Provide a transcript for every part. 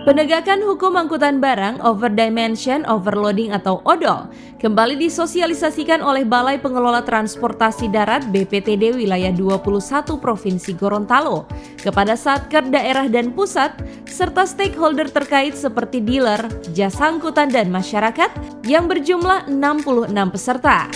Penegakan hukum angkutan barang over dimension overloading atau ODOL kembali disosialisasikan oleh Balai Pengelola Transportasi Darat BPTD Wilayah 21 Provinsi Gorontalo kepada satker daerah dan pusat serta stakeholder terkait seperti dealer, jasa angkutan dan masyarakat yang berjumlah 66 peserta.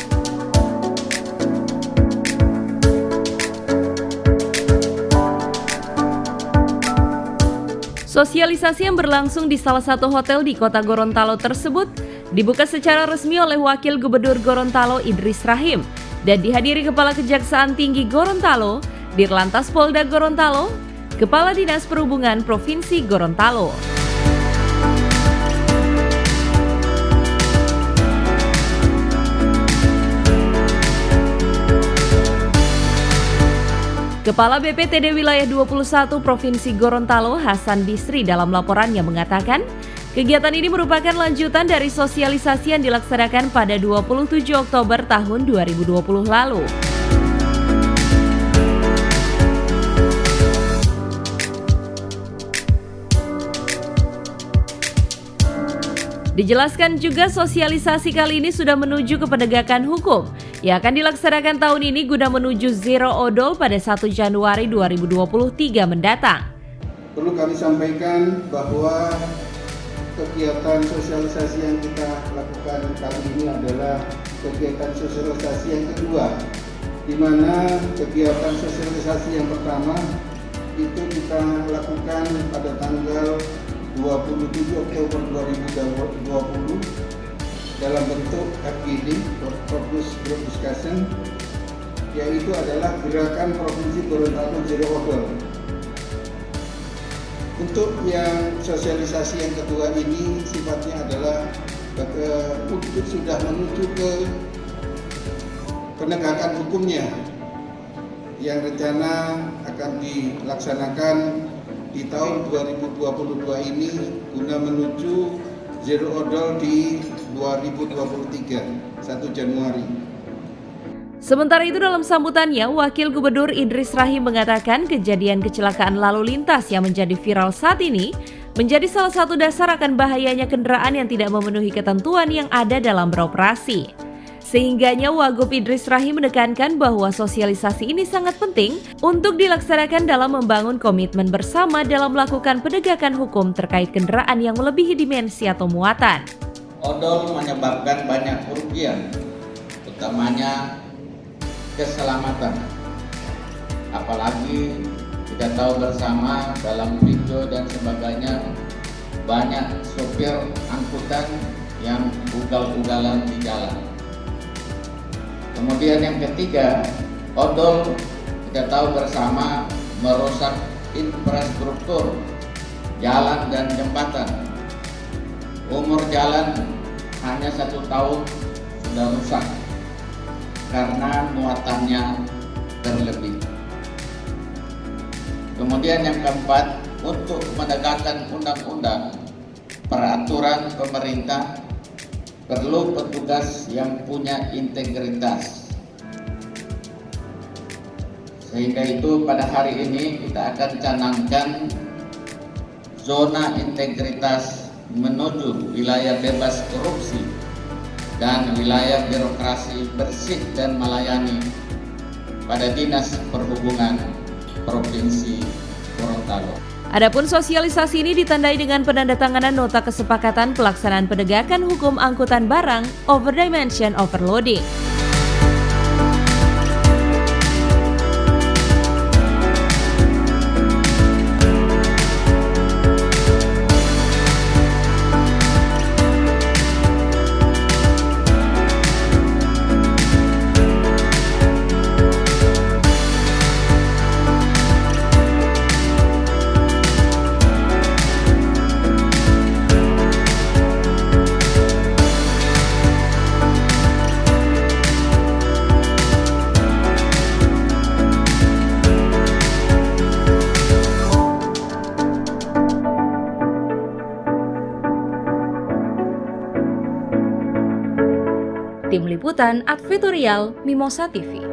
Sosialisasi yang berlangsung di salah satu hotel di kota Gorontalo tersebut dibuka secara resmi oleh Wakil Gubernur Gorontalo Idris Rahim dan dihadiri Kepala Kejaksaan Tinggi Gorontalo, Dirlantas Polda Gorontalo, Kepala Dinas Perhubungan Provinsi Gorontalo. Kepala BPTD Wilayah 21 Provinsi Gorontalo Hasan Bisri dalam laporannya mengatakan, kegiatan ini merupakan lanjutan dari sosialisasi yang dilaksanakan pada 27 Oktober tahun 2020 lalu. Dijelaskan juga sosialisasi kali ini sudah menuju ke penegakan hukum yang akan dilaksanakan tahun ini guna menuju zero odol pada 1 Januari 2023 mendatang. Perlu kami sampaikan bahwa kegiatan sosialisasi yang kita lakukan kali ini adalah kegiatan sosialisasi yang kedua, di mana kegiatan sosialisasi yang pertama itu kita lakukan pada tanggal 27 Oktober 2020 dalam bentuk FGD, Focus Group Discussion, yaitu adalah Gerakan Provinsi Gorontalo Zero Odol. Untuk yang sosialisasi yang kedua ini sifatnya adalah untuk sudah menuju ke penegakan hukumnya yang rencana akan dilaksanakan di tahun 2022 ini guna menuju zero odol di 2023, 1 Januari. Sementara itu dalam sambutannya, Wakil Gubernur Idris Rahim mengatakan kejadian kecelakaan lalu lintas yang menjadi viral saat ini menjadi salah satu dasar akan bahayanya kendaraan yang tidak memenuhi ketentuan yang ada dalam beroperasi. Sehingganya Wagub Idris Rahim menekankan bahwa sosialisasi ini sangat penting untuk dilaksanakan dalam membangun komitmen bersama dalam melakukan penegakan hukum terkait kendaraan yang melebihi dimensi atau muatan. Odol menyebabkan banyak kerugian, utamanya keselamatan. Apalagi kita tahu bersama dalam video dan sebagainya banyak sopir angkutan yang ugal-ugalan di jalan. Kemudian yang ketiga, odol kita tahu bersama merusak infrastruktur jalan dan jembatan. Umur jalan hanya 1 tahun sudah rusak karena muatannya terlebih. Kemudian yang keempat, untuk menegakkan undang-undang, peraturan pemerintah, perlu petugas yang punya integritas. Sehingga itu pada hari ini kita akan canangkan zona integritas menuju wilayah bebas korupsi dan wilayah birokrasi bersih dan melayani pada Dinas Perhubungan Provinsi Gorontalo. Adapun sosialisasi ini ditandai dengan penandatanganan nota kesepakatan pelaksanaan penegakan hukum angkutan barang over dimension overloading. Tim Liputan Advertorial Mimosa TV.